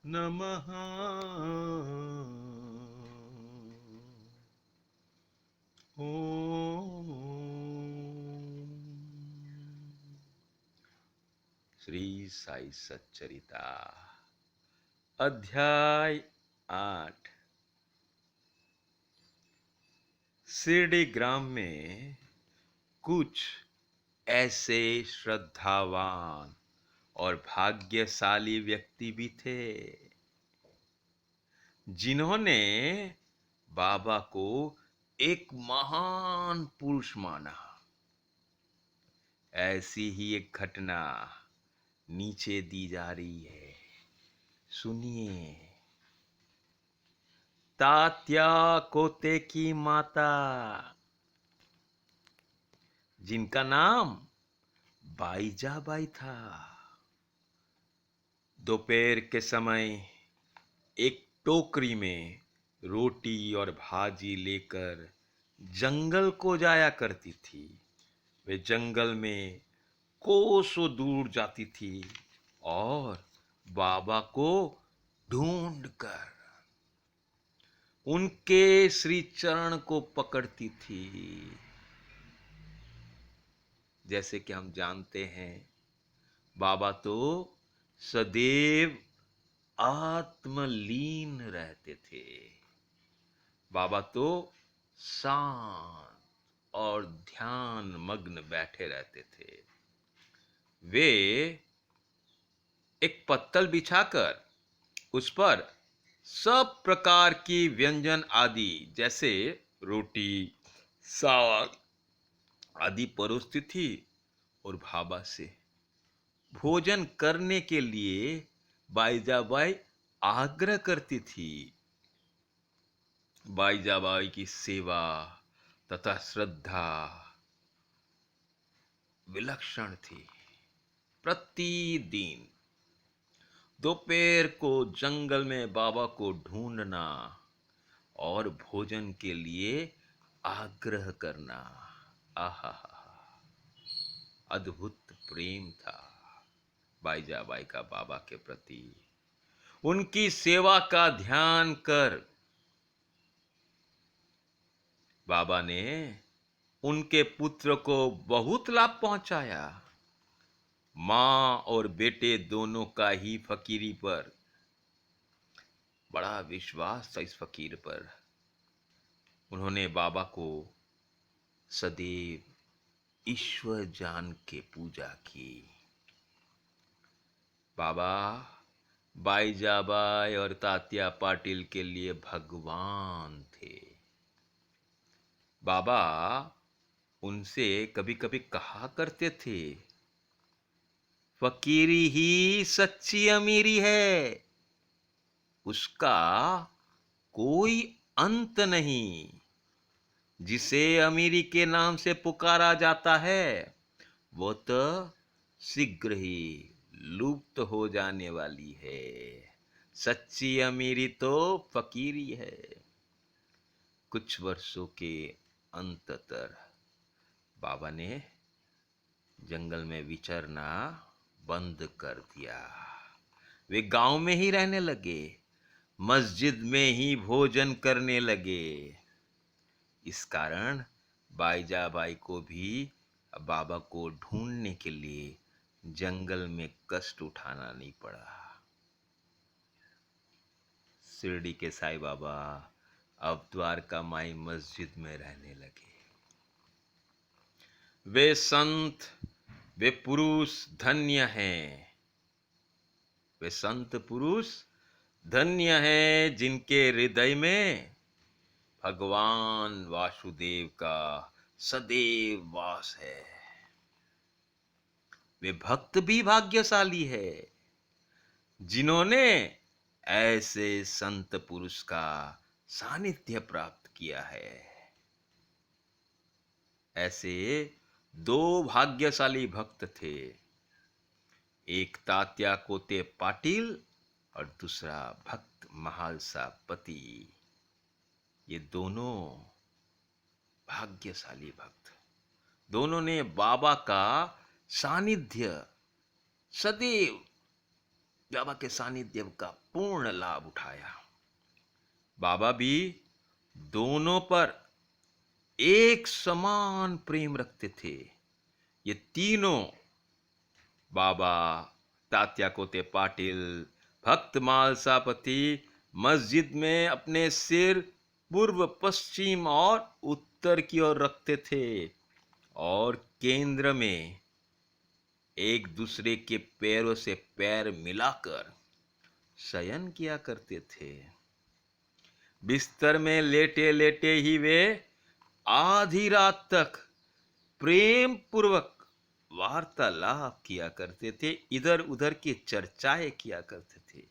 नमः। ओम। श्री साई सच्चरिता अध्याय 8। शिरडी ग्राम में कुछ ऐसे श्रद्धावान और भाग्यशाली व्यक्ति भी थे जिन्होंने बाबा को एक महान पुरुष माना। ऐसी ही एक घटना नीचे दी जा रही है, सुनिए। तात्या कोते की माता, जिनका नाम बाईजाबाई था, दोपहर के समय एक टोकरी में रोटी और भाजी लेकर जंगल को जाया करती थी। वे जंगल में कोसों दूर जाती थी और बाबा को ढूंढकर उनके श्री चरण को पकड़ती थी। जैसे कि हम जानते हैं, बाबा तो सदैव आत्मलीन रहते थे। बाबा तो शांत और ध्यान मग्न बैठे रहते थे। वे एक पत्तल बिछाकर उस पर सब प्रकार की व्यंजन आदि जैसे रोटी, साग आदि परोसती थी और बाबा से भोजन करने के लिए बाईजाबाई आग्रह करती थी। बाईजाबाई की सेवा तथा श्रद्धा विलक्षण थी। प्रतिदिन दोपहर को जंगल में बाबा को ढूंढना और भोजन के लिए आग्रह करना, आहा, अद्भुत प्रेम था बाईजाबाई का बाबा के प्रति। उनकी सेवा का ध्यान कर बाबा ने उनके पुत्र को बहुत लाभ पहुंचाया। मां और बेटे दोनों का ही फकीरी पर बड़ा विश्वास था। इस फकीर पर उन्होंने बाबा को सदैव ईश्वर जान के पूजा की। बाबा बाईजाबाई और तात्या पाटिल के लिए भगवान थे। बाबा उनसे कभी कभी कहा करते थे, फकीरी ही सच्ची अमीरी है, उसका कोई अंत नहीं। जिसे अमीरी के नाम से पुकारा जाता है वो तो शीघ्र ही लुप्त हो जाने वाली है। सच्ची अमीरी तो फकीरी है। कुछ वर्षों के अंततर बाबा ने जंगल में विचरना बंद कर दिया। वे गांव में ही रहने लगे, मस्जिद में ही भोजन करने लगे। इस कारण बाईजाबाई को भी बाबा को ढूंढने के लिए जंगल में कष्ट उठाना नहीं पड़ा। शिरडी के साईं बाबा अब द्वारका माई मस्जिद में रहने लगे। वे संत, वे पुरुष धन्य हैं। वे संत पुरुष धन्य हैं जिनके हृदय में भगवान वासुदेव का सदैव वास है। वे भक्त भी भाग्यशाली है जिन्होंने ऐसे संत पुरुष का सानिध्य प्राप्त किया है। ऐसे दो भाग्यशाली भक्त थे, एक तात्या कोते पाटिल और दूसरा भक्त महालसा पति। ये दोनों भाग्यशाली भक्त, दोनों ने बाबा का सानिध्य सदैव बाबा के सानिध्य का पूर्ण लाभ उठाया। बाबा भी दोनों पर एक समान प्रेम रखते थे। ये तीनों, बाबा, तात्या कोते पाटिल, भक्त मालसापति, मस्जिद में अपने सिर पूर्व, पश्चिम और उत्तर की ओर रखते थे और केंद्र में एक दूसरे के पैरों से पैर मिलाकर शयन किया करते थे। बिस्तर में लेटे लेटे ही वे आधी रात तक प्रेम पूर्वक वार्तालाप किया करते थे, इधर उधर की चर्चाएं किया करते थे।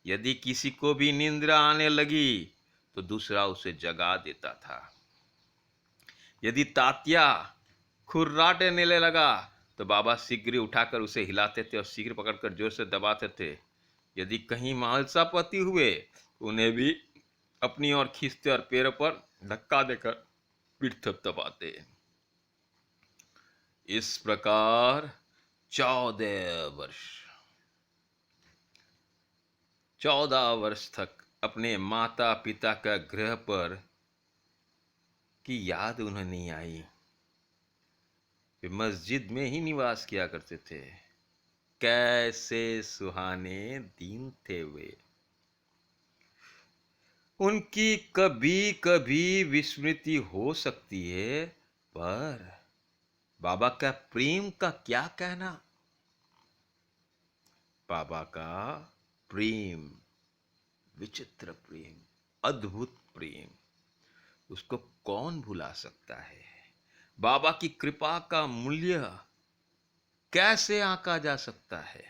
यदि किसी को भी निंद्रा आने लगी तो दूसरा उसे जगा देता था। यदि तात्या खुर्राटे नेले लगा तो बाबा शीघ्र उठाकर उसे हिलाते थे और शीघ्र पकड़कर जोर से दबाते थे। यदि कहीं मालसापति हुए उन्हें भी अपनी ओर खींचते और पैरों पर धक्का देकर पीठ थपथपाते। इस प्रकार 14 वर्ष तक अपने माता पिता का गृह पर की याद उन्हें नहीं आई। वे मस्जिद में ही निवास किया करते थे। कैसे सुहाने दिन थे वे। उनकी कभी कभी विस्मृति हो सकती है, पर बाबा का प्रेम का क्या कहना। बाबा का प्रेम, विचित्र प्रेम, अद्भुत प्रेम, उसको कौन भुला सकता है। बाबा की कृपा का मूल्य कैसे आंका जा सकता है।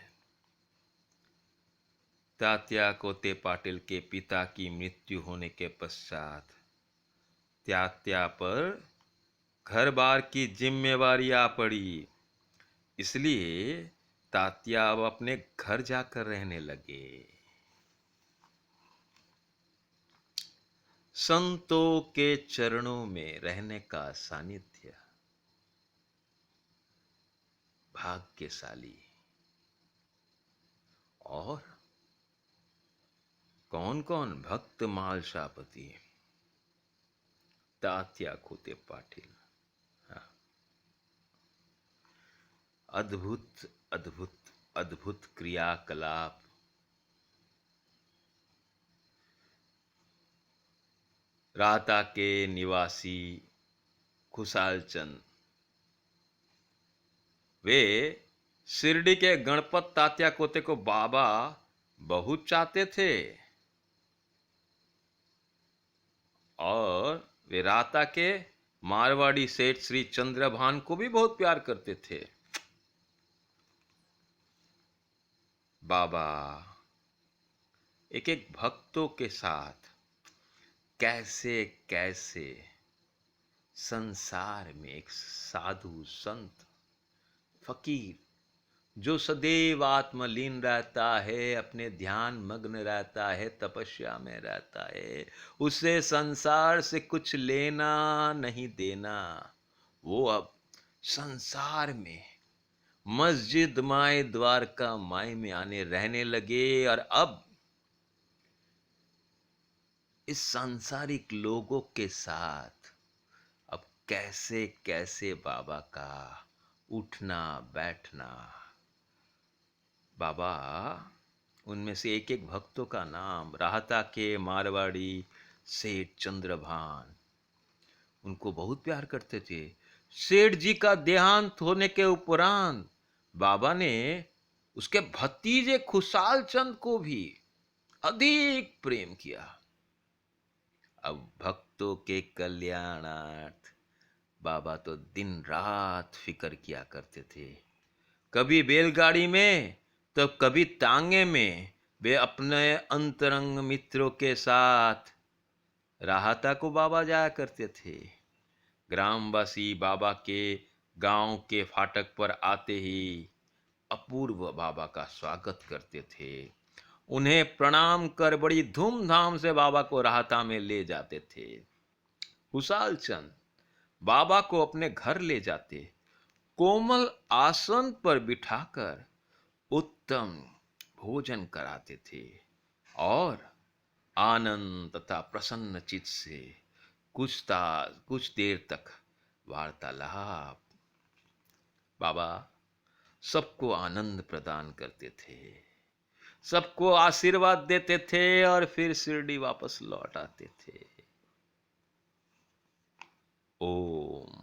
तात्या कोते पाटिल के पिता की मृत्यु होने के पश्चात तात्या पर घर बार की जिम्मेवारी आ पड़ी। इसलिए तात्या अब अपने घर जाकर रहने लगे। संतों के चरणों में रहने का सानिध्य भाग्यशाली। और कौन कौन? भक्त मालसापति, तात्या कोते पाटिल। हाँ। अद्भुत अद्भुत अद्भुत क्रियाकलाप। राहता के निवासी खुशाल चंद, वे शिरडी के गणपत तात्या कोते को बाबा बहुत चाहते थे और वे राहता के मारवाड़ी सेठ श्री चंद्रभान को भी बहुत प्यार करते थे। बाबा एक एक भक्तों के साथ कैसे कैसे संसार में एक साधु संत फकीर जो सदैव आत्मलीन रहता है, अपने ध्यान मग्न रहता है, तपस्या में रहता है, उसे संसार से कुछ लेना नहीं देना। वो अब संसार में मस्जिद माए द्वारका माए में आने रहने लगे और अब इस सांसारिक लोगों के साथ अब कैसे कैसे बाबा का उठना बैठना। बाबा उनमें से एक एक भक्तों का नाम, राहता के मारवाड़ी सेठ चंद्रभान, उनको बहुत प्यार करते थे। सेठ जी का देहांत होने के उपरांत बाबा ने उसके भतीजे खुशाल चंद को भी अधिक प्रेम किया। अब भक्तों के कल्याणार्थ बाबा तो दिन रात फिक्र किया करते थे। कभी बैलगाड़ी में तो कभी तांगे में वे अपने अंतरंग मित्रों के साथ राहता को बाबा जाया करते थे। ग्रामवासी बाबा के गांव के फाटक पर आते ही अपूर्व बाबा का स्वागत करते थे। उन्हें प्रणाम कर बड़ी धूमधाम से बाबा को राहता में ले जाते थे। खुशाल चंद बाबा को अपने घर ले जाते, कोमल आसन पर बिठाकर उत्तम भोजन कराते थे और आनंद तथा प्रसन्न चित्त से कुछ देर तक वार्तालाप। बाबा सबको आनंद प्रदान करते थे, सबको आशीर्वाद देते थे और फिर शिरडी वापस लौट आते थे। ओम